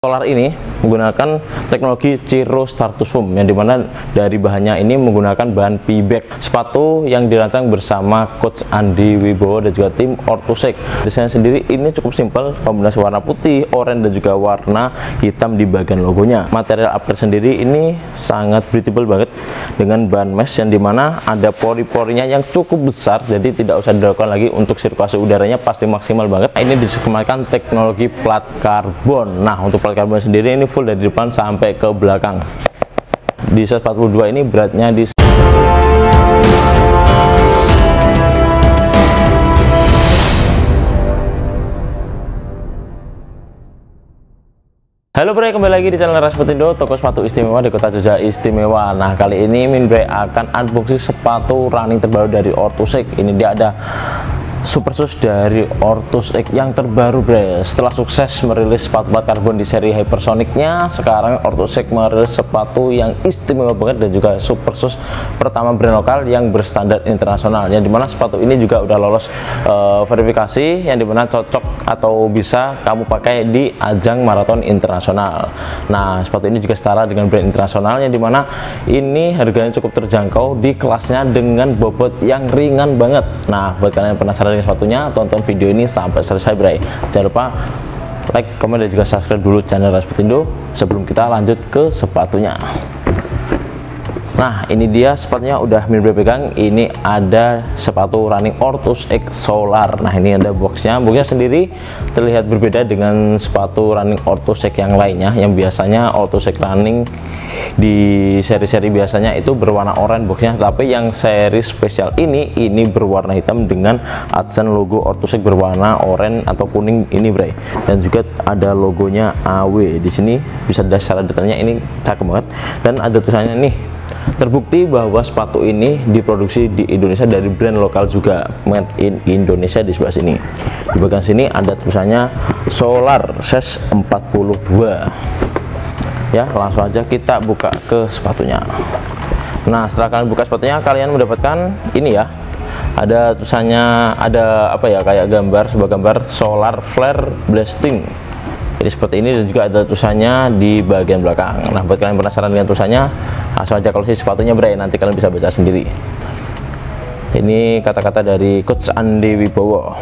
Solar ini menggunakan teknologi Ciro Stratus Foam, yang dimana dari bahannya ini menggunakan bahan Peback. Sepatu yang dirancang bersama Coach Andi Wibowo dan juga tim Orthosec. Desain sendiri ini cukup simpel, kombinasi warna putih, oranye dan juga warna hitam di bagian logonya. Material upgrade sendiri ini sangat breathable banget dengan bahan mesh, yang dimana ada pori-porinya yang cukup besar, jadi tidak usah dilakukan lagi untuk sirkulasi udaranya pasti maksimal banget. Ini disematkan teknologi plat karbon. Nah, untuk plat karbon sendiri ini full dari depan sampai ke belakang. Di size 42 ini beratnya di Halo Bre, kembali lagi di channel Rasputindo, toko sepatu istimewa di kota Jogja istimewa. Nah, kali ini Min Bre akan unboxing sepatu running terbaru dari Orthosec. Ini dia ada Super Shoes dari Orthosec yang terbaru, Bre. Setelah sukses merilis sepatu plat karbon di seri Hypersonicnya, sekarang Orthosec merilis sepatu yang istimewa banget dan juga Super Shoes pertama brand lokal yang berstandar internasional, yang dimana sepatu ini juga udah lolos verifikasi, yang dimana cocok atau bisa kamu pakai di ajang maraton internasional. Nah, sepatu ini juga setara dengan brand internasional, yang dimana ini harganya cukup terjangkau di kelasnya dengan bobot yang ringan banget. Nah, buat kalian yang penasaran dengan sepatunya, tonton video ini sampai selesai, Bray. Jangan lupa like, komen, dan juga subscribe dulu channel Rasputindo sebelum kita lanjut ke sepatunya. Nah, ini dia sepatunya udah Min Bre pegang. Ini ada sepatu running Orthosec Solar. Nah, ini ada boxnya. Boxnya sendiri terlihat berbeda dengan sepatu running Orthosec yang lainnya, yang biasanya Orthosec running di seri-seri biasanya itu berwarna oranye boxnya, tapi yang seri spesial ini berwarna hitam dengan adsen logo Orthosec berwarna oranye atau kuning ini, Bray. Dan juga ada logonya AW di sini, bisa dilihat secara detailnya, ini cakep banget. Dan ada tulisannya nih, terbukti bahwa sepatu ini diproduksi di Indonesia dari brand lokal juga, made in Indonesia. Di sebelah sini, di bagian sini ada tulisannya Solar size 42. Ya, langsung aja kita buka ke sepatunya. Nah, setelah kalian buka sepatunya, kalian mendapatkan ini ya, ada tulisannya, ada apa ya, kayak gambar, sebuah gambar Solar Flare Blasting. Jadi seperti ini, dan juga ada tulisannya di bagian belakang. Nah, buat kalian penasaran dengan tulisannya, langsung aja kalau si sepatunya, Bray, nanti kalian bisa baca sendiri. Ini kata-kata dari Coach Andi Wibowo.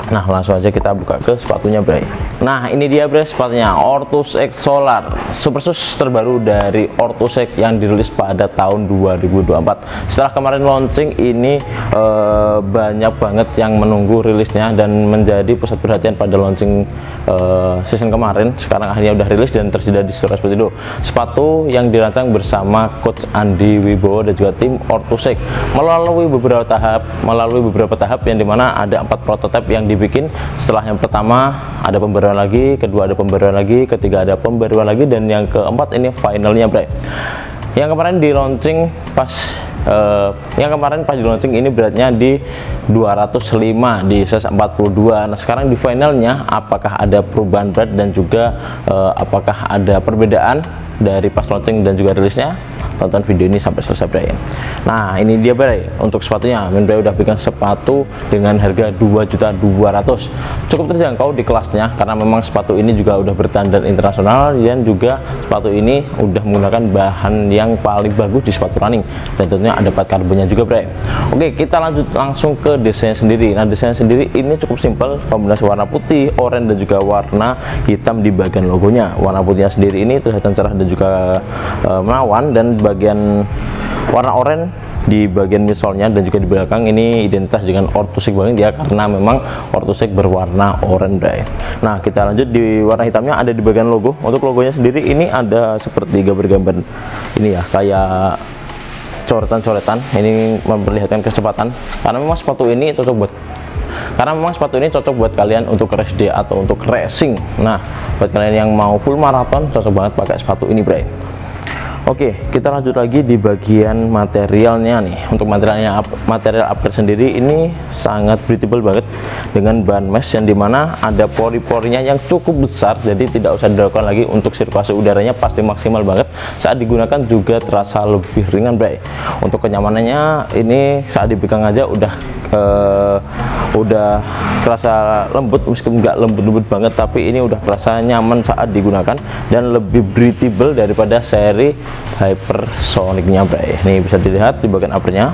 Nah, langsung aja kita buka ke sepatunya, Bray. Nah, ini dia, Bray, sepatunya Orthosec Solar, Super Shoes terbaru dari Orthosec yang dirilis pada tahun 2024. Setelah kemarin launching ini banyak banget yang menunggu rilisnya dan menjadi pusat perhatian pada launching season kemarin. Sekarang akhirnya udah rilis dan tersedia di store Rasputindo. Sepatu yang dirancang bersama Coach Andi Wibowo dan juga tim Orthosec melalui beberapa tahap, yang dimana ada 4 prototipe yang dibikin. Setelah yang pertama ada pembaruan lagi, kedua ada pembaruan lagi, ketiga ada pembaruan lagi, dan yang keempat ini finalnya, Bray. Yang kemarin di launching pas di launching ini beratnya di 205 di size 42. Nah, sekarang di finalnya apakah ada perubahan berat dan juga apakah ada perbedaan dari pas launching dan juga rilisnya? Tonton video ini sampai selesai, Bray. Nah, ini dia, Bray, untuk sepatunya. Min Bre udah pegang sepatu dengan harga 2.200.000. Cukup terjangkau di kelasnya karena memang sepatu ini juga udah berstandar internasional, dan juga sepatu ini udah menggunakan bahan yang paling bagus di sepatu running, dan tentunya ada plat karbonnya juga, Bray. Oke, kita lanjut langsung ke desain sendiri. Nah, desain sendiri ini cukup simpel, kombinasi warna putih, oranye dan juga warna hitam di bagian logonya. Warna putihnya sendiri ini terlihat cerah dan juga menawan, dan bagian warna oranye di bagian misolnya dan juga di belakang ini identitas dengan Orthosec banget ya, karena memang Orthosec berwarna oranye, Bray. Nah, kita lanjut di warna hitamnya, ada di bagian logo. Untuk logonya sendiri ini ada seperti gambar-gambar ini ya, kayak coretan-coretan. Ini memperlihatkan kecepatan karena memang sepatu ini cocok buat kalian untuk race day atau untuk racing. Nah, buat kalian yang mau full maraton, cocok banget pakai sepatu ini, Bray. Oke, kita lanjut lagi di bagian materialnya nih. Untuk material upgrade sendiri ini sangat breathable banget dengan bahan mesh, yang dimana ada pori-porinya yang cukup besar, jadi tidak usah dilakukan lagi untuk sirkulasi udaranya pasti maksimal banget. Saat digunakan juga terasa lebih ringan, Bray. Untuk kenyamanannya ini saat dipegang aja udah udah kerasa lembut, meskipun nggak lembut-lembut banget, tapi ini udah kerasa nyaman saat digunakan dan lebih breathable daripada seri Hypersonic-nya, Bray. Ini bisa dilihat di bagian uppernya.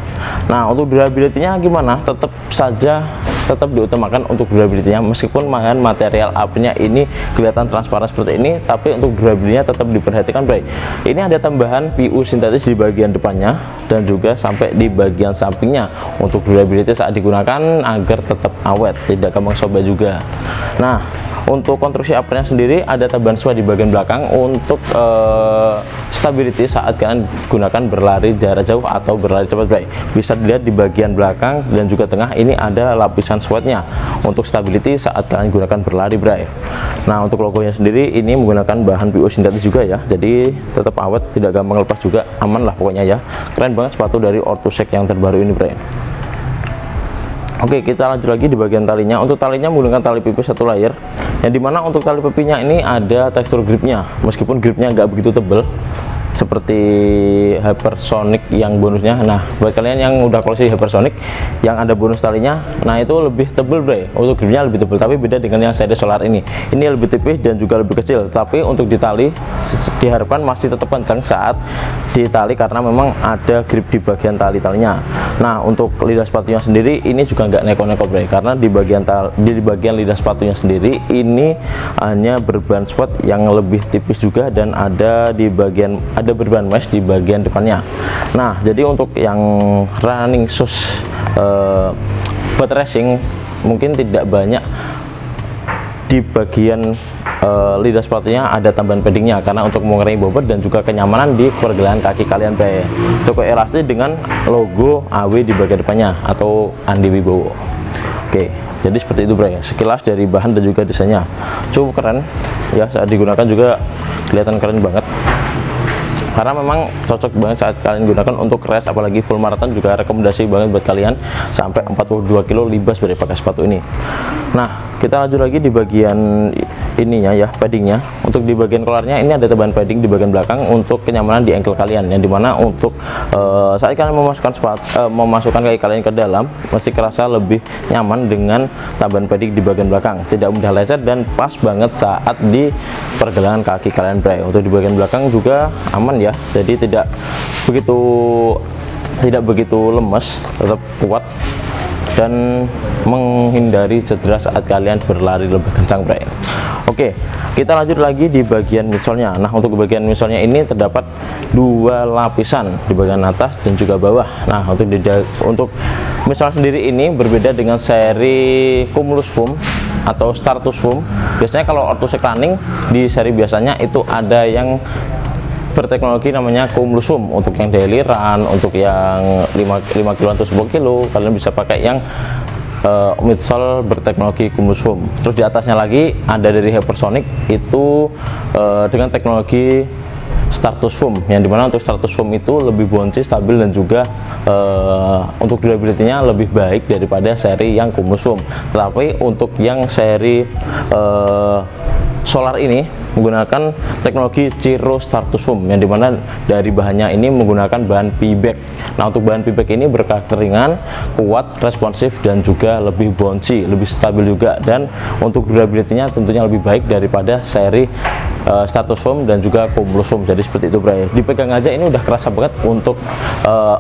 Nah, untuk durability-nya gimana? Tetap diutamakan untuk durability-nya, meskipun bahan material uppernya ini kelihatan transparan seperti ini, tapi untuk durability-nya tetap diperhatikan, Bray. Ini ada tambahan PU sintetis di bagian depannya dan juga sampai di bagian sampingnya untuk durability saat digunakan agar tetap awet, tidak gampang sobek juga. Nah, untuk konstruksi uppernya sendiri ada tambahan sway di bagian belakang untuk stability saat kalian gunakan berlari jarak jauh atau berlari cepat, Bray. Bisa dilihat di bagian belakang dan juga tengah ini ada lapisan sway-nya untuk stability saat kalian gunakan berlari, Bray. Nah, untuk logonya sendiri ini menggunakan bahan PU sintetis juga ya, jadi tetap awet, tidak gampang lepas juga, aman lah pokoknya ya. Keren banget sepatu dari Orthosec yang terbaru ini, Bray. Oke, kita lanjut lagi di bagian talinya. Untuk talinya menggunakan tali pipi satu layer, yang dimana untuk tali pipinya ini ada tekstur gripnya, meskipun gripnya nggak begitu tebal seperti Hypersonic yang bonusnya. Nah, buat kalian yang udah koleksi Hypersonic yang ada bonus talinya, nah itu lebih tebal, Bray. Untuk gripnya lebih tebal, tapi beda dengan yang seri Solar ini lebih tipis dan juga lebih kecil, tapi untuk di tali diharapkan masih tetap kencang saat di tali karena memang ada grip di bagian talinya. Nah, untuk lidah sepatunya sendiri ini juga nggak neko-neko, Bray, karena di bagian lidah sepatunya sendiri ini hanya berbahan sweat yang lebih tipis juga, dan ada berbahan mesh di bagian depannya. Nah, jadi untuk yang running shoes buat racing mungkin tidak banyak di bagian lidah sepatunya ada tambahan paddingnya, karena untuk mengurangi bobot dan juga kenyamanan di pergelangan kaki kalian, Bray. Cukup elastis dengan logo AW di bagian depannya atau Andi Wibowo. Oke, jadi seperti itu, Bray. Sekilas dari bahan dan juga desainnya cukup keren ya, saat digunakan juga kelihatan keren banget, karena memang cocok banget saat kalian gunakan untuk race, apalagi full marathon. Juga rekomendasi banget buat kalian, sampai 42 kilo libas dari pakai sepatu ini. Nah, kita lanjut lagi di bagian ininya ya, paddingnya. Untuk di bagian collarnya ini ada tambahan padding di bagian belakang untuk kenyamanan di ankle kalian, yang dimana untuk saat kalian memasukkan kaki kalian ke dalam mesti kerasa lebih nyaman dengan tambahan padding di bagian belakang, tidak mudah lecet dan pas banget saat di pergelangan kaki kalian, Bray. Untuk di bagian belakang juga aman ya, jadi tidak begitu lemes, tetap kuat dan menghindari cedera saat kalian berlari lebih kencang, Bray. Oke, kita lanjut lagi di bagian midsole-nya. Nah, untuk bagian midsole-nya ini terdapat dua lapisan di bagian atas dan juga bawah. Nah, untuk midsole sendiri ini berbeda dengan seri Cumulus Foam atau Stratus Foam. Biasanya kalau Orthosec running di seri biasanya itu ada yang berteknologi namanya Cumulus Foam. Untuk yang daily run, untuk yang 5 kilo atau 10 kilo, kalian bisa pakai yang midsole berteknologi Cumulus Foam. Terus di atasnya lagi ada dari Hypersonic itu dengan teknologi Stratus Foam, yang dimana untuk Stratus Foam itu lebih bouncy, stabil, dan juga untuk durability-nya lebih baik daripada seri yang Cumulus Foam. Tetapi untuk yang seri Solar ini menggunakan teknologi Ciro Stratus Foam, yang dimana dari bahannya ini menggunakan bahan Peback. Nah, untuk bahan Peback ini berkarakter ringan, kuat, responsif, dan juga lebih bouncy, lebih stabil juga, dan untuk durability-nya tentunya lebih baik daripada seri Stratus Foam dan juga Cumulus Foam. Jadi seperti itu, Bray. Dipegang aja ini udah kerasa banget untuk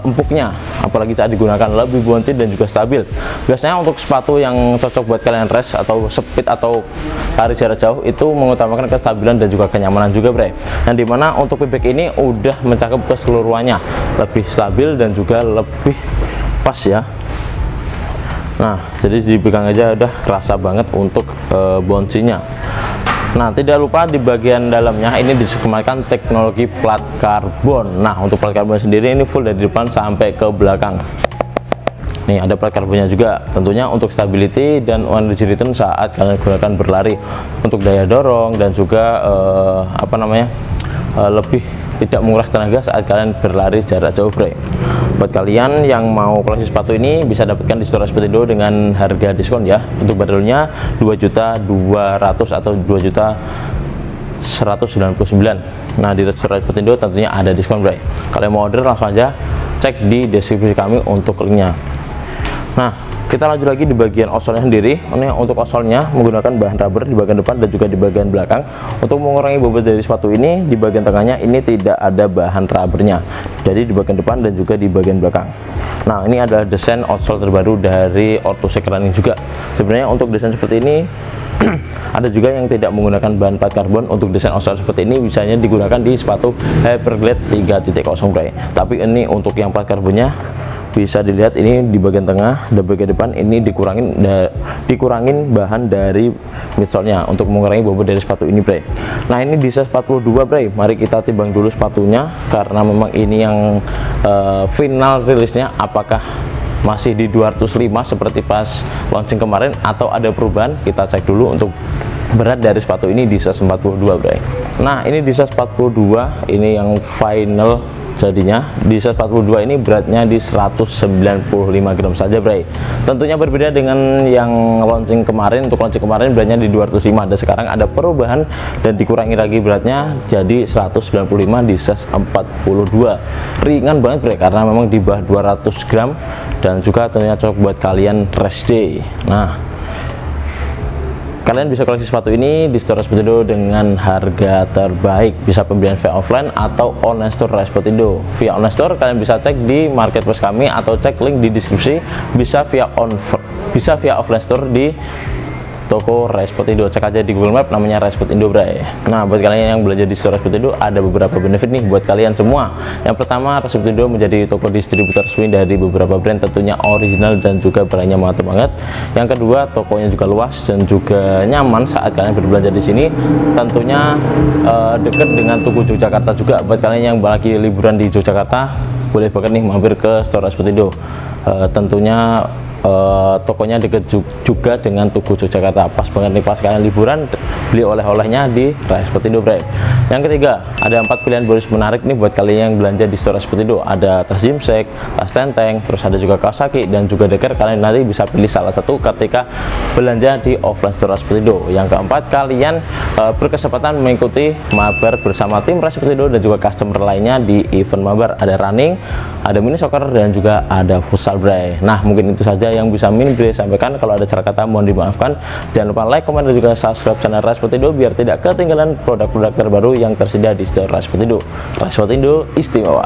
empuknya, apalagi saat digunakan lebih bouncy dan juga stabil. Biasanya untuk sepatu yang cocok buat kalian race atau speed atau lari jarak jauh itu mengutamakan kestabilan dan juga kenyamanan juga, Bray. Yang dimana untuk Peback ini udah mencakup keseluruhannya, lebih stabil dan juga lebih pas ya. Nah, jadi dipegang aja udah kerasa banget untuk bouncy-nya. Nah, tidak lupa di bagian dalamnya ini disematkan teknologi plat karbon. Nah, untuk plat karbon sendiri ini full dari depan sampai ke belakang. Nih, ada plat karbonnya juga, tentunya untuk stability dan energy return saat kalian gunakan berlari, untuk daya dorong dan juga lebih tidak menguras tenaga saat kalian berlari jarak jauh, Bray. Buat kalian yang mau koleksi sepatu ini bisa dapatkan di store Raspbertindo dengan harga diskon ya. Untuk badelnya 2.200.000 atau 2.199.000. Nah, di store Raspbertindo tentunya ada diskon, Bray. Kalau mau order langsung aja cek di deskripsi kami untuk linknya. Nah, Kita lanjut lagi di bagian outsole sendiri. Ini untuk outsole-nya menggunakan bahan rubber di bagian depan dan juga di bagian belakang. Untuk mengurangi bobot dari sepatu ini, di bagian tengahnya ini tidak ada bahan rubbernya, jadi di bagian depan dan juga di bagian belakang. Nah, ini adalah desain outsole terbaru dari Orthosec Running juga. Sebenarnya untuk desain seperti ini ada juga yang tidak menggunakan bahan plat karbon. Untuk desain outsole seperti ini biasanya digunakan di sepatu Hyperglide 3.0 Bray. Tapi ini untuk yang plat karbonnya bisa dilihat ini di bagian tengah dan bagian depan ini dikurangin bahan dari midsole-nya untuk mengurangi bobot dari sepatu ini, Bray. Nah, ini di size 42, Bray. Mari kita timbang dulu sepatunya karena memang ini yang final rilisnya, apakah masih di 205 seperti pas launching kemarin atau ada perubahan. Kita cek dulu untuk berat dari sepatu ini di size 42, Bray. Nah, ini di size 42 ini yang final. Jadinya di size 42 ini beratnya di 195 gram saja, Bray. Tentunya berbeda dengan yang launching kemarin. Untuk launching kemarin beratnya di 205, dan sekarang ada perubahan dan dikurangi lagi beratnya jadi 195 di size 42. Ringan banget, Bray, karena memang di bawah 200 gram dan juga tentunya cocok buat kalian rest day. Nah, kalian bisa koleksi sepatu ini di store Rasputindo dengan harga terbaik. Bisa pembelian via offline atau online store Rasputindo. Via online store kalian bisa cek di marketplace kami atau cek link di deskripsi. Bisa via offline store di toko Rasputindo. Cek aja di Google Map namanya Rasputindo, Bray. Nah, buat kalian yang belanja di store Rasputindo ada beberapa benefit nih buat kalian semua. Yang pertama, Rasputindo menjadi toko distributor resmi dari beberapa brand, tentunya original dan juga barangnya mantap banget. Yang kedua, tokonya juga luas dan juga nyaman saat kalian berbelanja di sini. Tentunya dekat dengan Tugu Yogyakarta juga. Buat kalian yang lagi liburan di Yogyakarta, boleh banget nih mampir ke store Rasputindo. Tentunya tokonya dekat juga dengan Tugu Yogyakarta. Pas banget nih pas kalian liburan beli oleh-olehnya di Rasputindo, Bray. Yang ketiga, ada 4 pilihan bonus menarik nih buat kalian yang belanja di store Rasputindo. Ada tas gymsek, tas tenteng, terus ada juga kaos kaki dan juga deker. Kalian nanti bisa pilih salah satu ketika belanja di offline store Rasputindo. Yang keempat, kalian berkesempatan mengikuti mabar bersama tim Rasputindo dan juga customer lainnya di event mabar. Ada running, ada mini soccer dan juga ada futsal, Bray. Nah, mungkin itu saja yang bisa Min Bray sampaikan. Kalau ada salah kata mohon dimaafkan. Jangan lupa like, komen dan juga subscribe channel Rasputindo biar tidak ketinggalan produk-produk terbaru yang tersedia di store Rasputindo. Rasputindo istimewa.